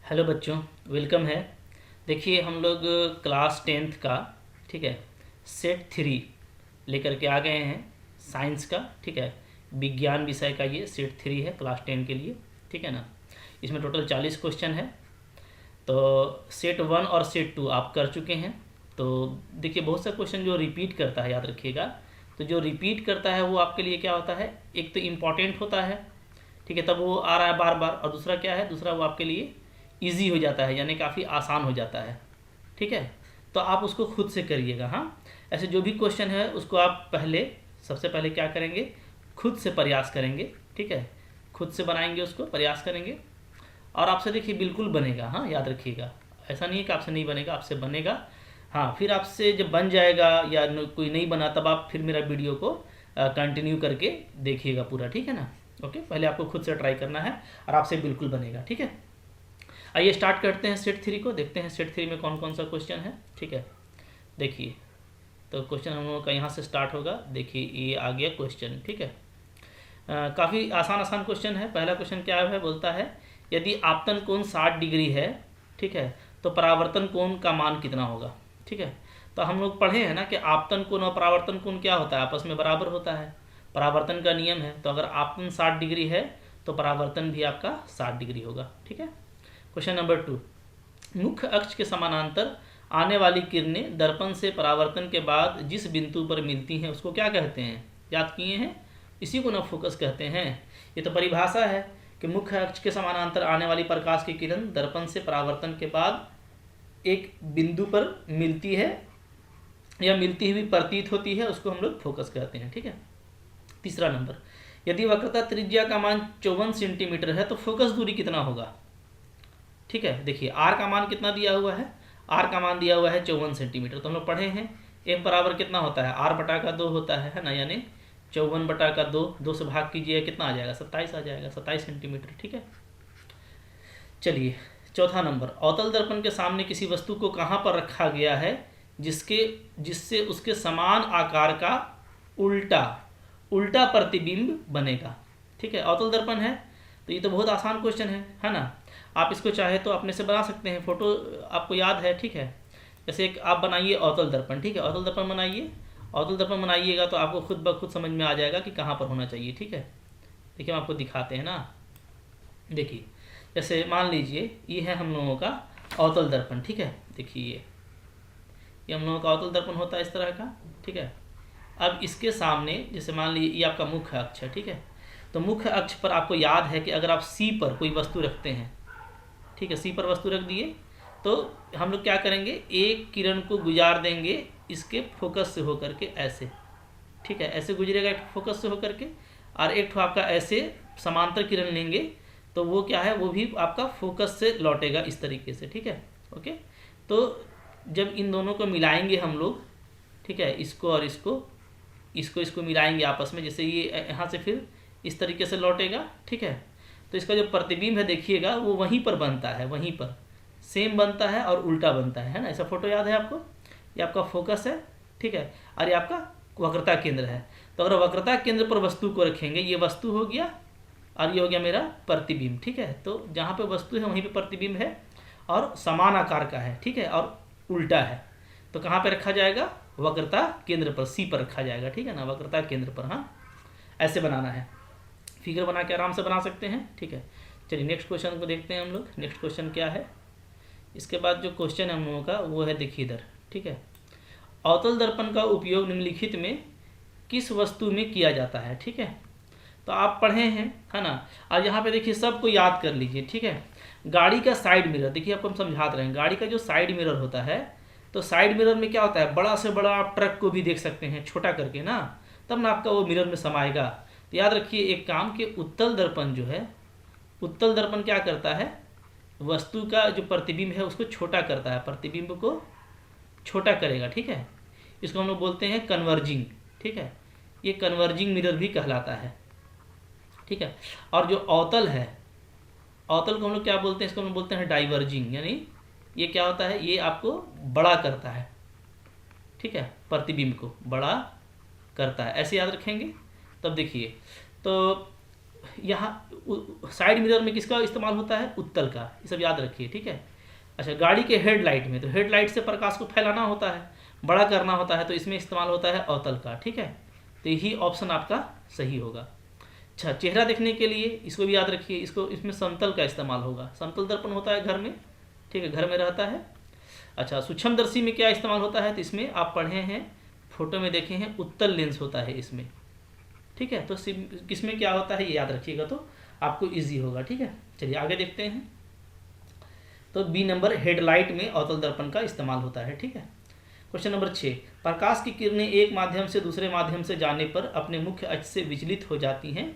Hello बच्चों, welcome है। देखिए हम लोग क्लास 10th का, ठीक है, सेट 3 लेकर के आ गए हैं साइंस का, ठीक है। विज्ञान विषय का ये सेट 3 है क्लास 10 के लिए, ठीक है ना। इसमें टोटल 40 क्वेश्चन है। तो सेट 1 और सेट 2 आप कर चुके हैं। तो देखिए बहुत सा क्वेश्चन जो रिपीट करता है, याद रखिएगा। तो जो रिपीट करता है वो आपके लिए क्या होता है, एक तो इम्पॉर्टेंट होता है, ठीक है, तब वो आ रहा है बार बार। और दूसरा क्या है, दूसरा वो आपके लिए ईजी हो जाता है, यानी काफ़ी आसान हो जाता है, ठीक है। तो आप उसको खुद से करिएगा। हाँ, ऐसे जो भी क्वेश्चन है उसको आप सबसे पहले क्या करेंगे, खुद से प्रयास करेंगे, ठीक है। खुद से बनाएंगे, उसको प्रयास करेंगे और आपसे देखिए बिल्कुल बनेगा। हाँ, याद रखिएगा, ऐसा नहीं है कि आपसे नहीं बनेगा, आपसे बनेगा। हाँ, फिर आपसे जब बन जाएगा या कोई नहीं बना, तब आप फिर मेरा वीडियो को कंटिन्यू करके देखिएगा पूरा, ठीक है ना। ओके, पहले आपको खुद से ट्राई करना है और आपसे बिल्कुल बनेगा, ठीक है। आइए स्टार्ट करते हैं सेट 3 को, देखते हैं सेट 3 में कौन कौन सा क्वेश्चन है, ठीक है। देखिए, तो क्वेश्चन हम लोगों का यहाँ से स्टार्ट होगा। देखिए ये आ गया क्वेश्चन, ठीक है। काफ़ी आसान आसान क्वेश्चन है। पहला क्वेश्चन क्या है, बोलता है यदि आपतन कोण 60 डिग्री है, ठीक है, तो परावर्तन कोण का मान कितना होगा, ठीक है। तो हम लोग पढ़े हैं ना कि आपतन कोण और परावर्तन कोण क्या होता है, आपस में बराबर होता है, परावर्तन का नियम है। तो अगर आपतन 60 डिग्री है तो परावर्तन भी आपका 60 डिग्री होगा, ठीक है। क्वेश्चन नंबर 2, मुख्य अक्ष के समानांतर आने वाली किरणें दर्पण से परावर्तन के बाद जिस बिंदु पर मिलती हैं उसको क्या कहते हैं, याद किए हैं, इसी को ना फोकस कहते हैं। ये तो परिभाषा है कि मुख्य अक्ष के समानांतर आने वाली प्रकाश की किरण दर्पण से परावर्तन के बाद एक बिंदु पर मिलती है या मिलती हुई प्रतीत होती है, उसको हम लोग फोकस कहते हैं, ठीक है। तीसरा नंबर, यदि वक्रता त्रिज्या का मान 54 सेंटीमीटर है तो फोकस दूरी कितना होगा, ठीक है। देखिए आर का मान कितना दिया हुआ है, आर का मान दिया हुआ है 54 सेंटीमीटर। तो हम लोग पढ़े हैं एफ बराबर कितना होता है, आर बटा का 2 होता है ना, यानी 54 बटा का 2, 2 से भाग कीजिए कितना आ जाएगा, 27 आ जाएगा, 27 सेंटीमीटर, ठीक है। चलिए चौथा नंबर, अवतल दर्पण के सामने किसी वस्तु को कहाँ पर रखा गया है जिससे उसके समान आकार का उल्टा उल्टा प्रतिबिंब बनेगा, ठीक है। अवतल दर्पण है तो ये तो बहुत आसान क्वेश्चन है ना। आप इसको चाहे तो अपने से बना सकते हैं, फोटो आपको याद है, ठीक है। जैसे एक आप बनाइए अवतल दर्पण, ठीक है, अवतल दर्पण बनाइए। अवतल दर्पण बनाइएगा तो आपको खुद ब खुद समझ में आ जाएगा कि कहाँ पर होना चाहिए, ठीक है। देखिए हम आपको दिखाते हैं ना। देखिए जैसे मान लीजिए ये है हम लोगों का अवतल दर्पण, ठीक है। देखिए ये हम लोगों का अवतल दर्पण होता है इस तरह का, ठीक है। अब इसके सामने जैसे मान लीजिए ये आपका मुख्य अक्ष है, ठीक है। तो मुख्य अक्ष पर आपको याद है कि अगर आप सी पर कोई वस्तु रखते हैं, ठीक है, सी पर वस्तु रख दिए तो हम लोग क्या करेंगे, एक किरण को गुजार देंगे इसके फोकस से होकर के ऐसे, ठीक है, ऐसे गुजरेगा एक फोकस से होकर के, और एक ठो आपका ऐसे समांतर किरण लेंगे तो वो क्या है, वो भी आपका फोकस से लौटेगा इस तरीके से, ठीक है। ओके, तो जब इन दोनों को मिलाएंगे हम लोग, ठीक है, इसको और इसको मिलाएंगे आपस में, जैसे ये यहाँ से फिर इस तरीके से लौटेगा, ठीक है। तो इसका जो प्रतिबिंब है देखिएगा वो वहीं पर बनता है, वहीं पर सेम बनता है और उल्टा बनता है ना। ऐसा फोटो याद है आपको, ये आपका फोकस है, ठीक है, और ये आपका वक्रता केंद्र है। तो अगर वक्रता केंद्र पर वस्तु को रखेंगे, ये वस्तु हो गया और ये हो गया मेरा प्रतिबिंब, ठीक है। तो जहाँ पे वस्तु है वहीं पे प्रतिबिंब है और समान आकार का है, ठीक है, और उल्टा है। तो कहाँ पे रखा जाएगा, वक्रता केंद्र पर, सी पर रखा जाएगा, ठीक है ना, वक्रता केंद्र पर। हाँ, ऐसे बनाना है, फिगर बना के आराम से बना सकते हैं, ठीक है। चलिए नेक्स्ट क्वेश्चन को देखते हैं हम लोग। नेक्स्ट क्वेश्चन क्या है, इसके बाद जो क्वेश्चन है हम लोगों का वो है, देखिए इधर, ठीक है। अवतल दर्पण का उपयोग निम्नलिखित में किस वस्तु में किया जाता है, ठीक है। तो आप पढ़े हैं, है ना। और यहाँ पे देखिए सबको याद कर लीजिए, ठीक है। गाड़ी का साइड मिरर, देखिए आपको हम समझाते रहे हैं, गाड़ी का जो साइड मिरर होता है, तो साइड मिरर में क्या होता है, बड़ा से बड़ा आप ट्रक को भी देख सकते हैं छोटा करके ना, तब ना आपका वो मिरर में समाएगा। तो याद रखिए एक काम कि उत्तल दर्पण जो है, उत्तल दर्पण क्या करता है, वस्तु का जो प्रतिबिंब है उसको छोटा करता है, प्रतिबिंब को छोटा करेगा, ठीक है। इसको हम लोग बोलते हैं कन्वर्जिंग, ठीक है, ये कन्वर्जिंग मिरर भी कहलाता है, ठीक है। और जो अवतल है, अवतल को हम लोग क्या बोलते हैं, इसको हम लोग बोलते हैं डाइवर्जिंग, यानी ये क्या होता है, ये आपको बड़ा करता है, ठीक है, प्रतिबिंब को बड़ा करता है, ऐसे याद रखेंगे। तब देखिए, तो यहाँ साइड मिरर में किसका इस्तेमाल होता है? उत्तल का, ये सब याद रखिए, ठीक है। अच्छा, गाड़ी के हेडलाइट में, तो हेडलाइट से प्रकाश को फैलाना होता है, बड़ा करना होता है, तो इसमें इस्तेमाल होता है अवतल का, ठीक है। तो यही ऑप्शन आपका सही होगा। अच्छा, चेहरा देखने के लिए इसको भी याद रखिए, इसमें समतल का इस्तेमाल होगा। समतल दर्पण होता है घर में, ठीक है, घर में रहता है। अच्छा, सूक्ष्मदर्शी में क्या इस्तेमाल होता है? तो इसमें आप पढ़े हैं, फोटो में देखे हैं, उत्तल लेंस होता है इसमें, ठीक है। तो किसमें क्या होता है ये याद रखिएगा तो आपको इजी होगा, ठीक है। चलिए आगे देखते हैं। तो बी नंबर, हेडलाइट में अवतल दर्पण का इस्तेमाल होता है, ठीक है। क्वेश्चन नंबर 6, प्रकाश की किरणें एक माध्यम से दूसरे माध्यम से जाने पर अपने मुख्य अक्ष से विचलित हो जाती हैं।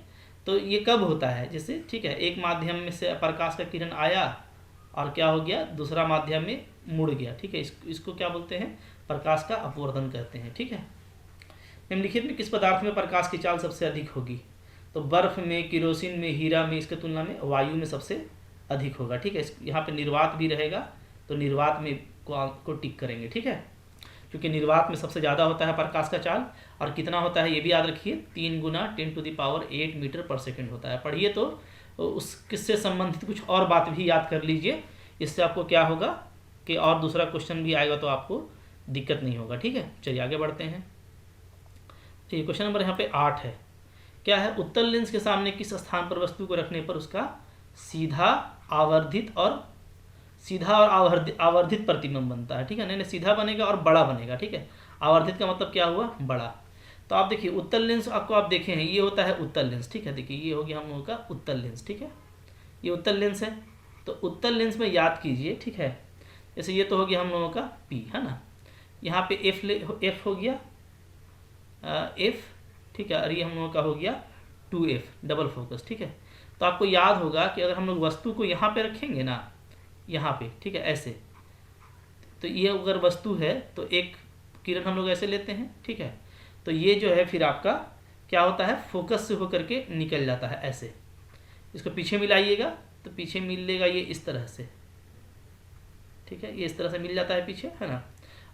तो ये कब होता है? जैसे, ठीक है, एक माध्यम में से प्रकाश का किरण आया और क्या हो गया, दूसरा माध्यम में मुड़ गया, ठीक है। इसको क्या बोलते हैं? प्रकाश का अपवर्तन कहते हैं, ठीक है। निम्नलिखित में किस पदार्थ में प्रकाश की चाल सबसे अधिक होगी? तो बर्फ में, केरोसिन में, हीरा में, इसके तुलना में वायु में सबसे अधिक होगा, ठीक है। यहाँ पे निर्वात भी रहेगा, तो निर्वात में को टिक करेंगे, ठीक है, क्योंकि निर्वात में सबसे ज़्यादा होता है प्रकाश का चाल। और कितना होता है ये भी याद रखिए, 3 गुना 10⁸ मीटर पर सेकेंड होता है। पढ़िए तो उस किससे संबंधित कुछ और बात भी याद कर लीजिए, इससे आपको क्या होगा कि और दूसरा क्वेश्चन भी आएगा तो आपको दिक्कत नहीं होगा, ठीक है। चलिए आगे बढ़ते हैं। ठीक है, क्वेश्चन नंबर यहाँ पे 8 है। क्या है? उत्तल लेंस के सामने किस स्थान पर वस्तु को रखने पर उसका सीधा आवर्धित और आवर्धित प्रतिबिंब बनता है, ठीक है। नहीं, सीधा बनेगा और बड़ा बनेगा, ठीक है। आवर्धित का मतलब क्या हुआ? बड़ा। तो आप देखिए, उत्तल लेंस आपको आप देखे हैं, ये होता है उत्तल लेंस, ठीक है। देखिए, ये हो गया हम लोगों का उत्तल लेंस, ठीक है। ये उत्तल लेंस है। तो उत्तल लेंस में याद कीजिए, ठीक है। जैसे ये तो हो गया हम लोगों का P, है ना। यहाँ पे F हो गया, F, ठीक है। और ये हम लोगों का हो गया 2F, डबल फोकस, ठीक है। तो आपको याद होगा कि अगर हम लोग वस्तु को यहाँ पे रखेंगे ना, यहाँ पे, ठीक है, ऐसे, तो ये अगर वस्तु है तो एक किरण हम लोग ऐसे लेते हैं, ठीक है। तो ये जो है फिर आपका क्या होता है, फोकस से होकर के निकल जाता है ऐसे। इसको पीछे मिलाइएगा तो पीछे मिल लेगा ये इस तरह से, ठीक है। ये इस तरह से मिल जाता है पीछे, है ना।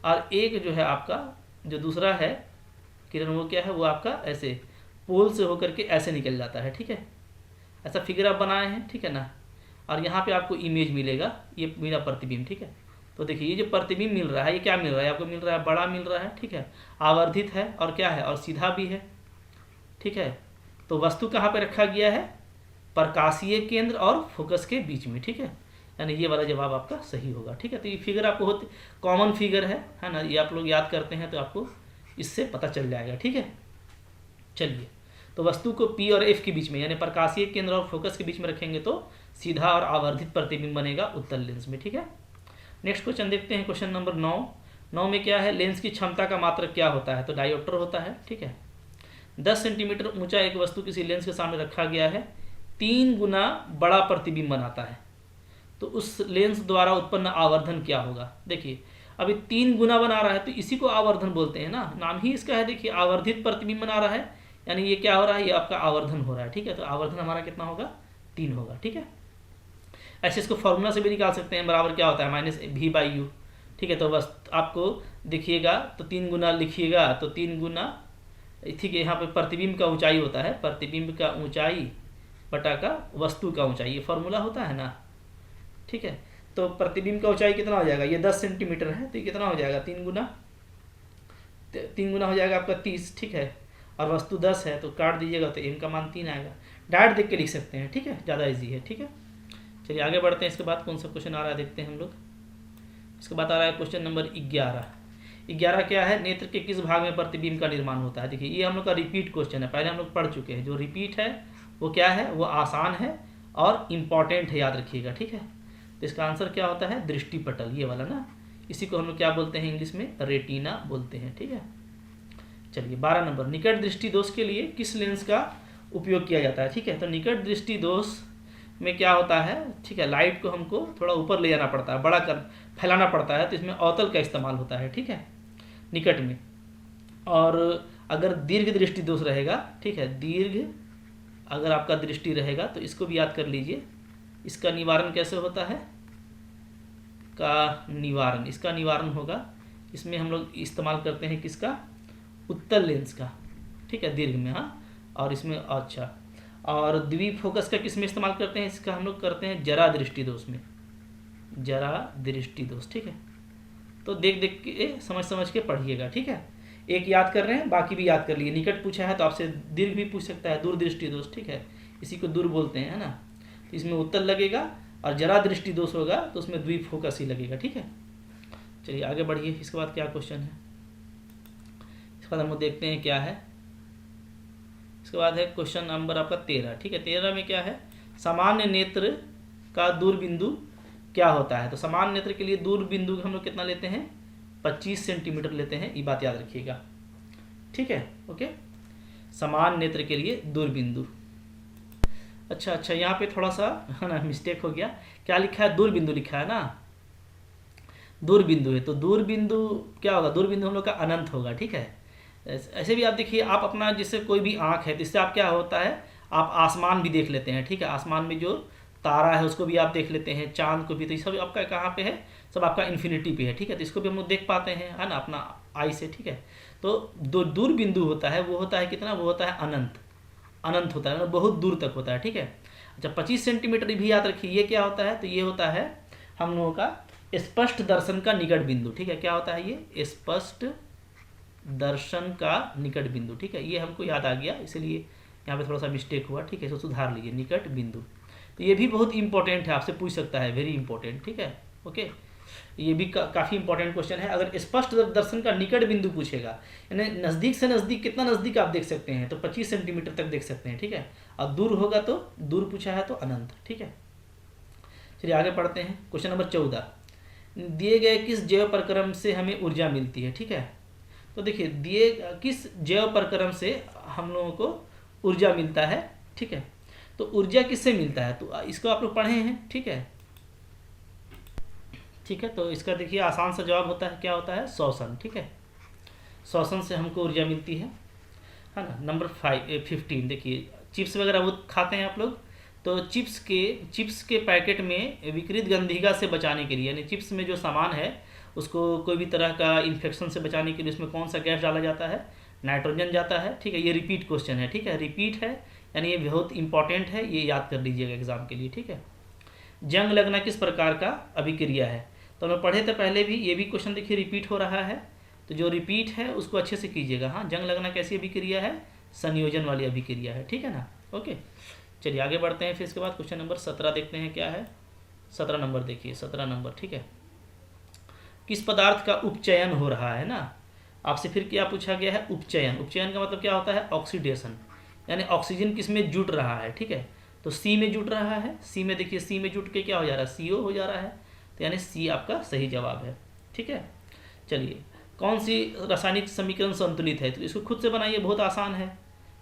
और एक जो है आपका जो दूसरा है किरण, वो क्या है, वो आपका ऐसे पोल से होकर के ऐसे निकल जाता है, ठीक है। ऐसा फिगर आप बनाए हैं, ठीक है ना। और यहाँ पे आपको इमेज मिलेगा, ये मेरा प्रतिबिंब, ठीक है। तो देखिए, ये जो प्रतिबिंब मिल रहा है, ये क्या मिल रहा है आपको? मिल रहा है बड़ा मिल रहा है, ठीक है, आवर्धित है और क्या है, और सीधा भी है, ठीक है। तो वस्तु कहाँ पे रखा गया है? प्रकाशीय केंद्र और फोकस के बीच में, ठीक है। यानी ये वाला जवाब आपका सही होगा, ठीक है। तो ये फिगर आपको बहुत कॉमन फिगर है ना। ये आप लोग याद करते हैं तो आपको इससे पता चल जाएगा, ठीक है। चलिए, तो वस्तु को P और F के बीच में, यानी प्रकाशीय केंद्र और फोकस के बीच में रखेंगे तो सीधा और आवर्धित प्रतिबिंब बनेगा उत्तल लेंस में, ठीक है। नेक्स्ट क्वेश्चन देखते हैं, क्वेश्चन नंबर 9 में क्या है? लेंस की क्षमता का मात्रक क्या होता है? तो डायोप्टर होता है, ठीक है। 10 सेंटीमीटर ऊंचा एक वस्तु किसी लेंस के सामने रखा गया है, 3 गुना बड़ा प्रतिबिंब बनाता है, तो उस लेंस द्वारा उत्पन्न आवर्धन क्या होगा? देखिए, अभी 3 गुना बना रहा है तो इसी को आवर्धन बोलते हैं ना, नाम ही इसका है। देखिए, आवर्धित प्रतिबिंब बना रहा है, यानी ये क्या हो रहा है, ये आपका आवर्धन हो रहा है, ठीक है। तो आवर्धन हमारा कितना होगा? 3 होगा, ठीक है। ऐसे इसको फॉर्मूला से भी निकाल सकते हैं, बराबर क्या होता है, -V/U, ठीक है। तो बस आपको देखिएगा तो 3 गुना लिखिएगा, तो 3 गुना, ठीक है। यहाँ पे प्रतिबिंब का ऊंचाई होता है, प्रतिबिंब का ऊंचाई बटा का वस्तु का ऊंचाई, ये फॉर्मूला होता है ना, ठीक है। तो प्रतिबिंब का ऊंचाई कितना हो जाएगा? ये 10 सेंटीमीटर है, तो ये कितना हो जाएगा? 3 गुना हो जाएगा आपका 30, ठीक है। और वस्तु 10 है तो काट दीजिएगा तो m का मान 3 आएगा। डायरेक्ट देख के लिख सकते हैं, ठीक है, ज़्यादा इजी है, ठीक है। चलिए आगे बढ़ते हैं। इसके बाद कौन सा क्वेश्चन आ रहा है देखते हैं हम लोग। इसके बाद आ रहा है क्वेश्चन नंबर 11 क्या है? नेत्र के किस भाग में प्रतिबिंब का निर्माण होता है? देखिए, ये हम लोग का रिपीट क्वेश्चन है, पहले हम लोग पढ़ चुके हैं। जो रिपीट है वो क्या है? वो आसान है और इम्पॉर्टेंट है, याद रखिएगा, ठीक है। तो इसका आंसर क्या होता है? दृष्टिपटल, ये वाला ना, इसी को हम लोग क्या बोलते हैं इंग्लिश में? रेटिना बोलते हैं, ठीक है। चलिए 12 नंबर, निकट दृष्टि दोष के लिए किस लेंस का उपयोग किया जाता है? ठीक है, तो निकट दृष्टि दोष में क्या होता है, ठीक है, लाइट को हमको थोड़ा ऊपर ले जाना पड़ता है, बड़ा कर फैलाना पड़ता है, तो इसमें अवतल का इस्तेमाल होता है, ठीक है, निकट में। और अगर दीर्घ दृष्टि दोष रहेगा, ठीक है, दीर्घ अगर आपका दृष्टि रहेगा तो इसको भी याद कर लीजिए। इसका निवारण कैसे होता है? इसका निवारण होगा, इसमें हम लोग इस्तेमाल करते हैं किसका? उत्तल लेंस का, ठीक है, दीर्घ में, हाँ। और इसमें अच्छा, और द्विफोकस का किस में इस्तेमाल करते हैं, इसका हम लोग करते हैं जरा दृष्टि दोष में, जरा दृष्टि दोष। ठीक है, तो देख देख के समझ समझ के पढ़िएगा। ठीक है, एक याद कर रहे हैं, बाकी भी याद कर लिए। निकट पूछा है तो आपसे दीर्घ भी पूछ सकता है, दूर दृष्टि दोष। ठीक है, इसी को दूर बोलते हैं, है ना। तो इसमें उत्तर लगेगा, और जरा दृष्टि दोष होगा तो उसमें द्विफोकस ही लगेगा। ठीक है, चलिए आगे बढ़िए। इसके बाद क्या क्वेश्चन है, इसके बाद हम लोग देखते हैं क्या है। इसके बाद है क्वेश्चन नंबर आपका 13। ठीक है, 13 में क्या है, सामान्य नेत्र का दूर बिंदु क्या होता है। तो सामान्य नेत्र के लिए दूर बिंदु हम लोग कितना लेते हैं, 25 सेंटीमीटर लेते हैं, ये बात याद रखिएगा। ठीक है, ओके, सामान्य नेत्र के लिए दूर बिंदु। अच्छा, यहाँ पे थोड़ा सा है ना मिस्टेक हो गया, क्या लिखा है, दूर बिंदु लिखा है ना, दूर बिंदु है। तो दूर बिंदु क्या होगा, दूर बिंदु हम लोग का अनंत होगा। ठीक है, ऐसे भी आप देखिए, आप अपना जैसे कोई भी आँख है, जिससे आप क्या होता है, आप आसमान भी देख लेते हैं। ठीक है, आसमान में जो तारा है उसको भी आप देख लेते हैं, चांद को भी। तो ये सब आपका कहाँ पे है, सब आपका इन्फिनिटी पे है। ठीक है, तो इसको भी हम लोग देख पाते हैं, है ना, अपना आई से। ठीक है, तो दूर बिंदु होता है, वो होता है कितना, वो होता है अनंत, अनंत होता है, मतलब बहुत दूर तक होता है। ठीक है, अच्छा 25 सेंटीमीटर भी याद रखिए, ये क्या होता है, तो ये होता है हम लोगों का स्पष्ट दर्शन का निकट बिंदु। ठीक है, क्या होता है ये, स्पष्ट दर्शन का निकट बिंदु। ठीक है, ये हमको याद आ गया, इसलिए यहाँ पे थोड़ा सा मिस्टेक हुआ। ठीक है, इसको सुधार लीजिए, निकट बिंदु। तो ये भी बहुत इंपॉर्टेंट है, आपसे पूछ सकता है, वेरी इंपॉर्टेंट। ठीक है, ओके, ये भी काफ़ी इंपॉर्टेंट क्वेश्चन है। अगर स्पष्ट दर्शन का निकट बिंदु पूछेगा, यानी नज़दीक से नज़दीक, कितना नज़दीक आप देख सकते हैं, तो 25 सेंटीमीटर तक देख सकते हैं। ठीक है, और दूर होगा तो दूर पूछा है तो अनंत। ठीक है, चलिए आगे पढ़ते हैं। क्वेश्चन नंबर 14, दिए गए किस जैव प्रक्रम से हमें ऊर्जा मिलती है। ठीक है, तो देखिए, दिए किस जैव प्रक्रम से हम लोगों को ऊर्जा मिलता है। ठीक है, तो ऊर्जा किससे मिलता है, तो इसको आप लोग पढ़े हैं। ठीक है, ठीक है, तो इसका देखिए आसान सा जवाब होता है, क्या होता है, श्वसन। ठीक है, श्वसन से हमको ऊर्जा मिलती है ना। नंबर 15 देखिए, चिप्स वगैरह वो खाते हैं आप लोग, तो चिप्स के पैकेट में विकृत गंधिका से बचाने के लिए, यानी चिप्स में जो सामान है उसको कोई भी तरह का इन्फेक्शन से बचाने के लिए उसमें कौन सा गैस डाला जाता है, नाइट्रोजन जाता है। ठीक है, ये रिपीट क्वेश्चन है। ठीक है, रिपीट है, यानी ये बहुत इंपॉर्टेंट है, ये याद कर लीजिएगा एग्जाम के लिए। ठीक है, जंग लगना किस प्रकार का अभिक्रिया है, तो हम पढ़े थे पहले भी, ये भी क्वेश्चन देखिए रिपीट हो रहा है, तो जो रिपीट है उसको अच्छे से कीजिएगा। हाँ, जंग लगना कैसी अभिक्रिया है, संयोजन वाली अभिक्रिया है। ठीक है ना, ओके, चलिए आगे बढ़ते हैं। फिर इसके बाद क्वेश्चन नंबर 17 देखते हैं क्या है। 17 नंबर देखिए, 17 नंबर। ठीक है, किस पदार्थ का उपचयन हो रहा है ना, आपसे फिर क्या पूछा गया है, उपचयन। उपचयन का मतलब क्या होता है, ऑक्सीडेशन, यानी ऑक्सीजन किस में जुट रहा है। ठीक है, तो सी में जुट रहा है, सी में देखिए, सी में जुट के क्या हो जा रहा है, CO हो जा रहा है, तो यानी सी आपका सही जवाब है। ठीक है, चलिए, कौन सी रासायनिक समीकरण संतुलित है, तो इसको खुद से बनाइए, बहुत आसान है।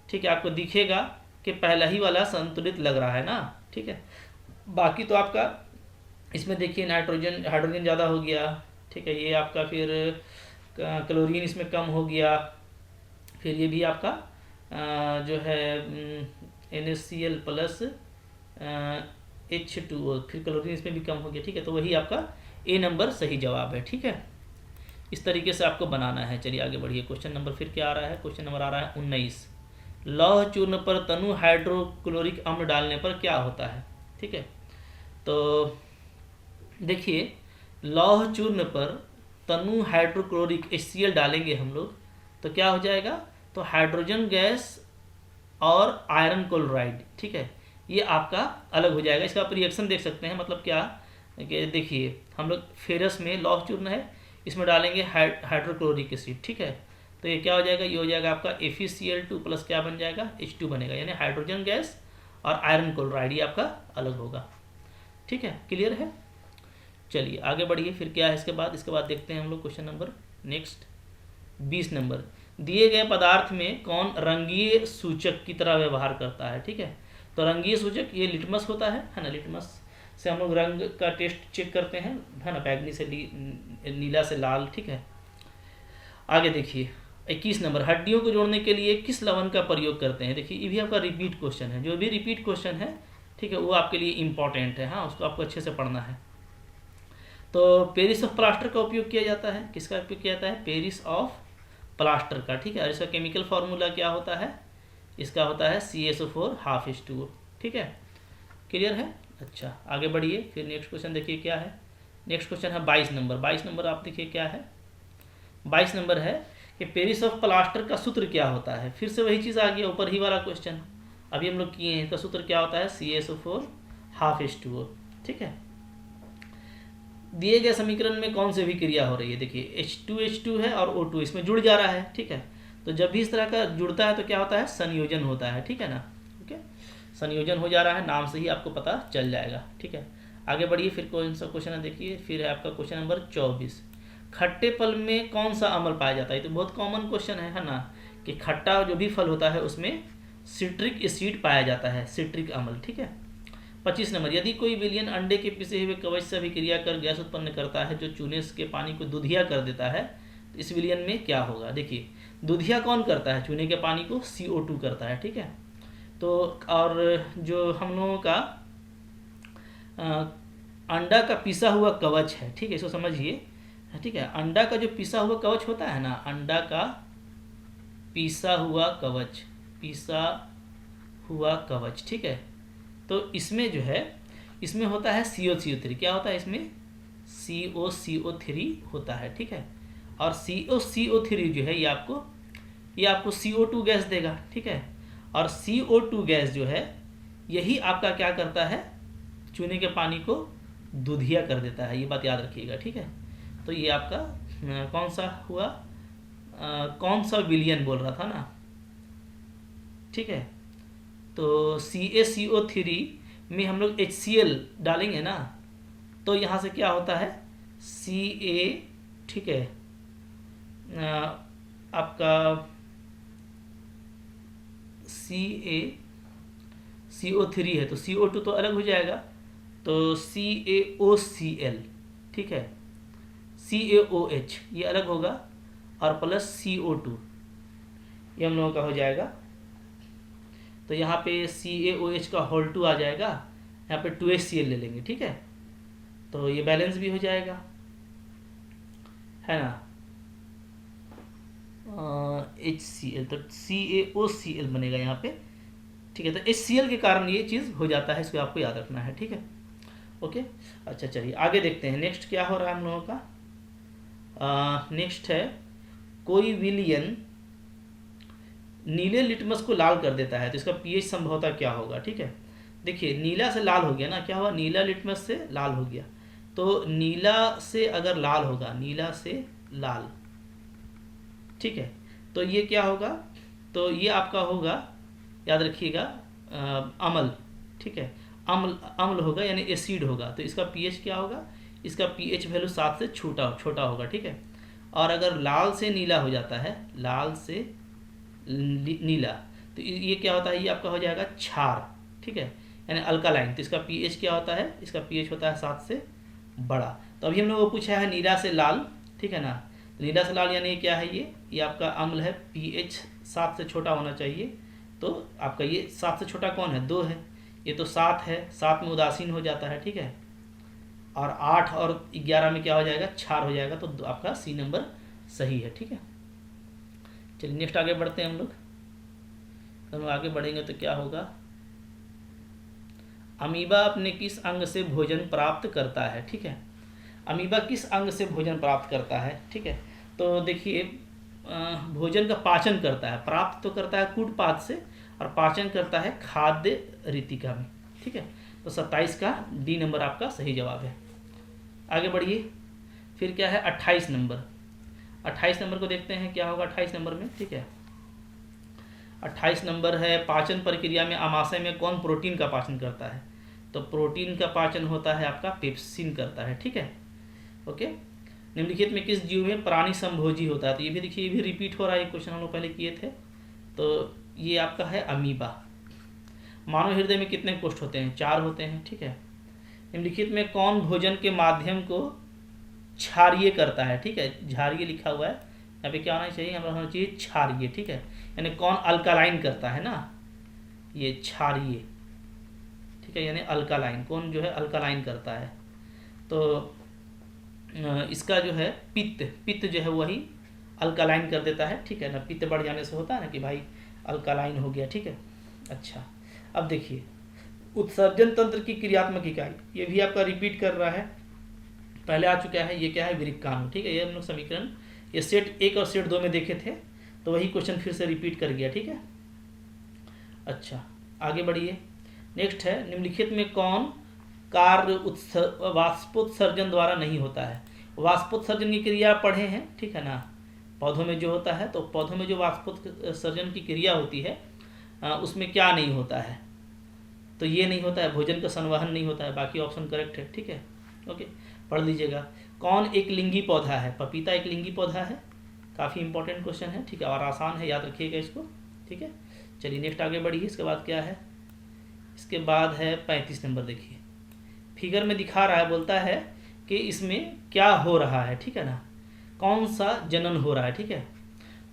ठीक है, आपको दिखेगा कि पहला ही वाला संतुलित लग रहा है ना। ठीक है, बाकी तो आपका इसमें देखिए नाइट्रोजन, हाइड्रोजन ज़्यादा हो गया। ठीक है, ये आपका फिर क्लोरीन इसमें कम हो गया, फिर ये भी आपका जो है NaCl प्लस H2O, फिर क्लोरीन इसमें भी कम हो गया। ठीक है, तो वही आपका A नंबर सही जवाब है। ठीक है, इस तरीके से आपको बनाना है। चलिए आगे बढ़िए। क्वेश्चन नंबर फिर क्या आ रहा है, क्वेश्चन नंबर आ रहा है 19, लौह चूर्ण पर तनु हाइड्रोक्लोरिक अम्ल डालने पर क्या होता है। ठीक है, तो देखिए, लौह चूर्ण पर तनु हाइड्रोक्लोरिक HCl डालेंगे हम लोग, तो क्या हो जाएगा, तो हाइड्रोजन गैस और आयरन क्लोराइड। ठीक है, ये आपका अलग हो जाएगा। इसका आप रिएक्शन देख सकते हैं, मतलब क्या कि देखिए, हम लोग फेरस में लौह चूर्ण है, इसमें डालेंगे हाइड्रोक्लोरिक एसिड। ठीक है, तो ये क्या हो जाएगा, ये हो जाएगा आपका FeCl2 प्लस क्या बन जाएगा, H2 बनेगा, यानी हाइड्रोजन गैस और आयरन क्लोराइड, ये आपका अलग होगा। ठीक है, क्लियर है। चलिए आगे बढ़िए, फिर क्या है इसके बाद देखते हैं हम लोग क्वेश्चन नंबर नेक्स्ट 20 नंबर, दिए गए पदार्थ में कौन रंगीय सूचक की तरह व्यवहार करता है। ठीक है, तो रंगीय सूचक ये लिटमस होता है ना, लिटमस से हम लोग रंग का टेस्ट चेक करते हैं, है ना, बैगनी से नीला से लाल। ठीक है, आगे देखिए 21 नंबर, हड्डियों को जोड़ने के लिए किस लवण का प्रयोग करते हैं। देखिए, ये भी आपका रिपीट क्वेश्चन है, जो भी रिपीट क्वेश्चन है, ठीक है, वो आपके लिए इंपॉर्टेंट है। हाँ, उसको आपको अच्छे से पढ़ना है। तो पेरिस ऑफ प्लास्टर का उपयोग किया जाता है, किसका उपयोग किया जाता है, पेरिस ऑफ प्लास्टर का। ठीक है, और इसका केमिकल फार्मूला क्या होता है, इसका होता है CaSO4 हाफ H2O। ठीक है, क्लियर है। अच्छा आगे बढ़िए, फिर नेक्स्ट क्वेश्चन देखिए क्या है। नेक्स्ट क्वेश्चन है 22 नंबर। 22 नंबर आप देखिए क्या है। 22 नंबर है कि पेरिस ऑफ प्लास्टर का सूत्र क्या होता है। फिर से वही चीज़ आ गया, ऊपर ही वाला क्वेश्चन अभी हम लोग किए हैं। इसका सूत्र क्या होता है, CaSO4 हाफ H2O। ठीक है, दिए गए समीकरण में कौन सी भी क्रिया हो रही है, देखिए H2 है और O2 इसमें जुड़ जा रहा है। ठीक है, तो जब भी इस तरह का जुड़ता है तो क्या होता है, संयोजन होता है। ठीक है ना, ओके, संयोजन हो जा रहा है, नाम से ही आपको पता चल जाएगा। ठीक है, आगे बढ़िए, फिर कौन सा क्वेश्चन है देखिए। फिर है आपका क्वेश्चन नंबर 24, खट्टे फल में कौन सा अम्ल पाया जाता है। तो बहुत कॉमन क्वेश्चन है ना, कि खट्टा जो भी फल होता है उसमें सिट्रिक एसिड पाया जाता है, सिट्रिक अम्ल। ठीक है, 25 नंबर, यदि कोई विलयन अंडे के पिसे हुए कवच से अभिक्रिया कर गैस उत्पन्न करता है जो चूने के पानी को दूधिया कर देता है, तो इस विलयन में क्या होगा। देखिए दूधिया कौन करता है, चूने के पानी को CO2 करता है। ठीक है, तो और जो हम लोगों का अंडा का पिसा हुआ कवच है, ठीक है, इसको समझिए। ठीक है, अंडा का जो पिसा हुआ कवच होता है ना, अंडा का पिसा हुआ कवच, पिसा हुआ कवच। ठीक है, तो इसमें जो है, इसमें होता है CO3। क्या होता है इसमें, CO3 होता है। ठीक है, और CO3 जो है ये आपको CO2 गैस देगा। ठीक है, और CO2 गैस जो है यही आपका क्या करता है, चूने के पानी को दूधिया कर देता है, ये बात याद रखिएगा। ठीक है, तो ये आपका कौन सा हुआ, कौन सा विलयन बोल रहा था ना। ठीक है, तो CaCO3 में हम लोग HCl डालेंगे ना, तो यहाँ से क्या होता है Ca। ठीक है, आपका CO3 है तो CO2 तो अलग हो जाएगा, तो CaOCl। ठीक है, CaOH ये अलग होगा, और प्लस CO2 ये हम लोगों का हो जाएगा। तो यहाँ पे CaOH का होल 2 आ जाएगा, यहाँ पे 2HCl ले लेंगे। ठीक है, तो ये बैलेंस भी हो जाएगा, है ना। HCl तो CaOCl बनेगा यहाँ पे। ठीक है, तो HCl के कारण ये चीज़ हो जाता है, इसको आपको याद रखना है। ठीक है, ओके। अच्छा चलिए आगे देखते हैं, नेक्स्ट क्या हो रहा है हम लोगों का। नेक्स्ट है, कोई विलयन नीले लिटमस को लाल कर देता है तो इसका pH संभवतः क्या होगा। ठीक है, देखिए नीला से लाल हो गया ना, क्या हुआ, नीला लिटमस से लाल हो गया, तो नीला से अगर लाल होगा, नीला से लाल, ठीक है, तो ये क्या होगा, तो ये आपका होगा, याद रखिएगा, अम्ल। ठीक है, अम्ल होगा यानी एसिड होगा, तो इसका pH क्या होगा, इसका pH वैल्यू 7 से छोटा होगा। ठीक है, और अगर लाल से नीला हो जाता है, लाल से नीला, तो ये क्या होता है, ये आपका हो जाएगा क्षार। ठीक है, यानी अल्कालाइन, तो इसका pH क्या होता है, इसका pH होता है 7 से बड़ा। तो अभी हम लोग को पूछा है नीला से लाल। ठीक है ना, नीला से लाल यानी क्या है, ये आपका अम्ल है, pH 7 से छोटा होना चाहिए। तो आपका ये 7 से छोटा कौन है, 2 है, ये तो 7 है, 7 में उदासीन हो जाता है। ठीक है, और 8 और 11 में क्या हो जाएगा, क्षार हो जाएगा, तो आपका C नंबर सही है। ठीक है, चलिए नेक्स्ट आगे बढ़ते हैं हम लोग। हम आगे बढ़ेंगे तो क्या होगा, अमीबा अपने किस अंग से भोजन प्राप्त करता है। ठीक है, अमीबा किस अंग से भोजन प्राप्त करता है। ठीक है, तो देखिए भोजन का पाचन करता है, प्राप्त तो करता है कूटपाद से, और पाचन करता है खाद्य रितिका में। ठीक है, तो 27 का D नंबर आपका सही जवाब है। आगे बढ़िए, फिर क्या है 28 नंबर। 28 नंबर को देखते हैं क्या होगा 28 नंबर में। ठीक है, 28 नंबर है, पाचन प्रक्रिया में आमाशय में कौन प्रोटीन का पाचन करता है। तो प्रोटीन का पाचन होता है आपका पेप्सिन करता है। ठीक है, ओके। निम्नलिखित में किस जीव में प्राणी संभोजी होता है, तो ये भी देखिए, ये भी रिपीट हो रहा है, क्वेश्चन हम लोग पहले किए थे। तो ये आपका है अमीबा। मानव हृदय में कितने कोष्ठ होते हैं, 4 होते हैं। ठीक है, निम्नलिखित में कौन भोजन के माध्यम को क्षारीय करता है। ठीक है, क्षारीय लिखा हुआ है, यहाँ पे क्या होना चाहिए, हमारा होना चाहिए क्षारीय। ठीक है, यानी कौन अल्कालाइन करता है ना, ये क्षारीय। ठीक है, यानी अल्कालाइन, कौन जो है अल्कालाइन करता है। तो इसका जो है पित्त जो है वही अल्कालाइन कर देता है। ठीक है ना, पित्त बढ़ जाने से होता है ना कि भाई अल्कालाइन हो गया, ठीक है। अच्छा, अब देखिए उत्सर्जन तंत्र की क्रियात्मक इकाई, ये भी आपका रिपीट कर रहा है, पहले आ चुका है। ये क्या है, विरिक्काणु, ठीक है। ये हम लोग समीकरण ये सेट 1 और सेट 2 में देखे थे, तो वही क्वेश्चन फिर से रिपीट कर गया, ठीक है। अच्छा, आगे बढ़िए। नेक्स्ट है, निम्नलिखित में कौन कार्य वाष्पोत्सर्जन द्वारा नहीं होता है। वाष्पोत्सर्जन की क्रिया पढ़े हैं, ठीक है ना, पौधों में जो होता है, तो पौधों में जो वाष्पोत्सर्जन की क्रिया होती है उसमें क्या नहीं होता है, तो ये नहीं होता है, भोजन का संवहन नहीं होता है, बाकी ऑप्शन करेक्ट है, ठीक है। ओके, पढ़ लीजिएगा। कौन एक लिंगी पौधा है, पपीता एक लिंगी पौधा है, काफ़ी इंपॉर्टेंट क्वेश्चन है, ठीक है, और आसान है, याद रखिएगा इसको, ठीक है। चलिए नेक्स्ट आगे बढ़िए। इसके बाद क्या है, इसके बाद है 35 नंबर। देखिए फिगर में दिखा रहा है, बोलता है कि इसमें क्या हो रहा है, ठीक है ना, कौन सा जनन हो रहा है, ठीक है।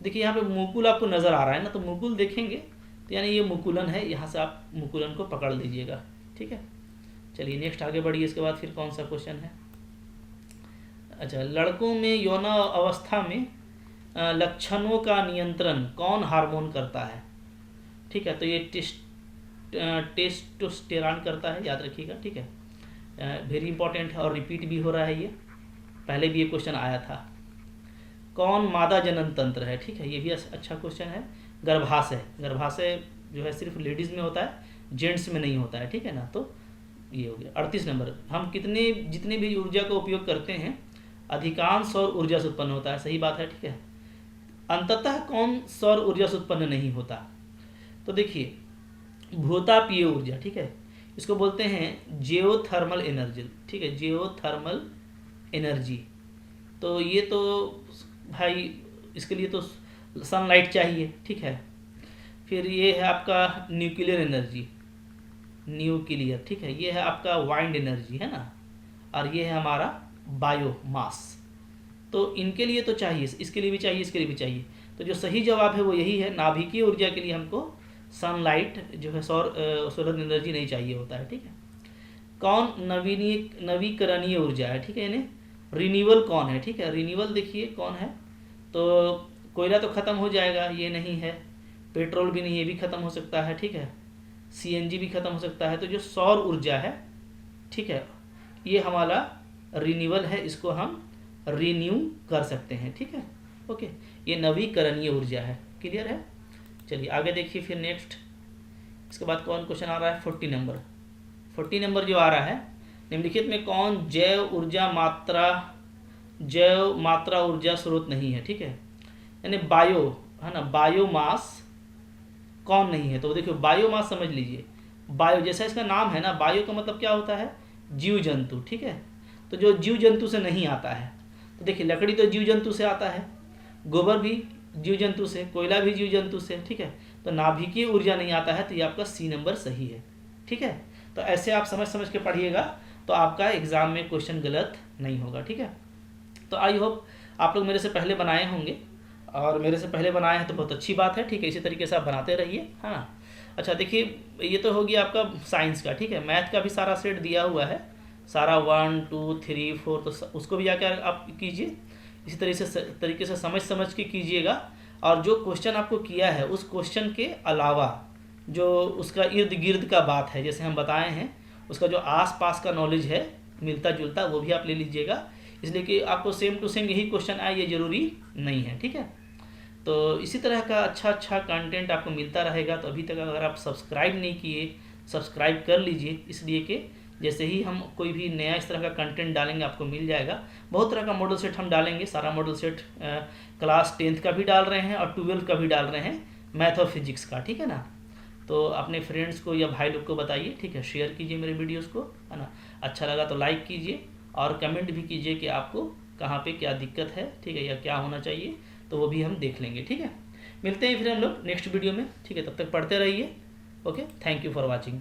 देखिए यहाँ पे मुकुल आपको नज़र आ रहा है ना, तो मुकुल देखेंगे तो यानी ये मुकुलन है, यहाँ से आप मुकुलन को पकड़ लीजिएगा, ठीक है। चलिए नेक्स्ट आगे बढ़िए। इसके बाद फिर कौन सा क्वेश्चन है। अच्छा, लड़कों में यौन अवस्था में लक्षणों का नियंत्रण कौन हार्मोन करता है, ठीक है, तो ये टेस्टोस्टेरॉन करता है, याद रखिएगा, ठीक है। वेरी इंपॉर्टेंट है और रिपीट भी हो रहा है, ये पहले भी ये क्वेश्चन आया था। कौन मादा जनन तंत्र है, ठीक है, ये भी अच्छा क्वेश्चन है। गर्भाशय, गर्भाशय जो है सिर्फ लेडीज़ में होता है, जेंट्स में नहीं होता है, ठीक है ना, तो ये हो गया। 38 नंबर, हम जितने भी ऊर्जा का उपयोग करते हैं अधिकांश सौर ऊर्जा से उत्पन्न होता है, सही बात है, ठीक है। अंततः कौन सौर ऊर्जा से उत्पन्न नहीं होता, तो देखिए भूतापीय ऊर्जा, ठीक है, इसको बोलते हैं जियोथर्मल एनर्जी, ठीक है, जियोथर्मल एनर्जी। तो ये तो भाई इसके लिए तो सनलाइट चाहिए, ठीक है। फिर ये है आपका न्यूक्लियर एनर्जी, न्यूक्लियर, ठीक है, ये है आपका वाइंड एनर्जी, है ना, और ये है हमारा बायोमास। तो इनके लिए तो चाहिए, इसके लिए भी चाहिए, इसके लिए भी चाहिए। तो जो सही जवाब है वो यही है, नाभिकीय ऊर्जा के लिए हमको सनलाइट जो है सोलर एनर्जी नहीं चाहिए होता है, ठीक है। कौन नवीकरणीय ऊर्जा है, ठीक है, यानी रिन्यूअल कौन है, ठीक है। रिन्यूअल देखिए कौन है, तो कोयला तो ख़त्म हो जाएगा, ये नहीं है। पेट्रोल भी नहीं, ये भी ख़त्म हो सकता है, ठीक है। सीएनजी भी ख़त्म हो सकता है। तो जो सौर ऊर्जा है, ठीक है, ये हमारा रिन्यूअल है, इसको हम रिन्यू कर सकते हैं, ठीक है। ओके, ये नवीकरणीय ऊर्जा है, क्लियर है। चलिए आगे देखिए फिर नेक्स्ट। इसके बाद कौन क्वेश्चन आ रहा है, 40 नंबर। 40 नंबर जो आ रहा है, निम्नलिखित में कौन जैव मात्रा ऊर्जा स्रोत नहीं है, ठीक है, यानी बायो है ना, बायोमास कौन नहीं है। तो देखिए बायोमास समझ लीजिए, बायो जैसा इसका नाम है ना, बायो का मतलब क्या होता है, जीव जंतु, ठीक है। तो जो जीव जंतु से नहीं आता है, तो देखिए लकड़ी तो जीव जंतु से आता है, गोबर भी जीव जंतु से, कोयला भी जीव जंतु से, ठीक है। तो नाभिकीय ऊर्जा नहीं आता है, तो ये आपका सी नंबर सही है, ठीक है। तो ऐसे आप समझ के पढ़िएगा, तो आपका एग्जाम में क्वेश्चन गलत नहीं होगा, ठीक है। तो आई होप आप लोग मेरे से पहले बनाए होंगे, और मेरे से पहले बनाए हैं तो बहुत अच्छी बात है, ठीक है, इसी तरीके से आप बनाते रहिए, है ना। अच्छा देखिए, ये तो हो गया आपका साइंस का, ठीक है। मैथ का भी सारा सेट दिया हुआ है, सारा 1 2 3 4, तो उसको भी जाकर आप कीजिए, इसी तरीके से समझ के कीजिएगा। और जो क्वेश्चन आपको किया है उस क्वेश्चन के अलावा जो उसका इर्द गिर्द का बात है, जैसे हम बताए हैं, उसका जो आस पास का नॉलेज है मिलता जुलता, वो भी आप ले लीजिएगा, इसलिए कि आपको सेम टू सेम यही क्वेश्चन आए ये ज़रूरी नहीं है, ठीक है। तो इसी तरह का अच्छा कंटेंट आपको मिलता रहेगा। तो अभी तक अगर आप सब्सक्राइब नहीं किए, सब्सक्राइब कर लीजिए, इसलिए कि जैसे ही हम कोई भी नया इस तरह का कंटेंट डालेंगे आपको मिल जाएगा। बहुत तरह का मॉडल सेट हम डालेंगे, सारा मॉडल सेट क्लास 10th का भी डाल रहे हैं और 12th का भी डाल रहे हैं, मैथ और फिजिक्स का, ठीक है ना। तो अपने फ्रेंड्स को या भाई लोग को बताइए, ठीक है, शेयर कीजिए मेरे वीडियोस को, है ना। अच्छा लगा तो लाइक कीजिए और कमेंट भी कीजिए कि आपको कहाँ पे क्या दिक्कत है, ठीक है, या क्या होना चाहिए, तो वो भी हम देख लेंगे, ठीक है। मिलते हैं फिर हम लोग नेक्स्ट वीडियो में, ठीक है, तब तक पढ़ते रहिए। Okay, thank you for watching.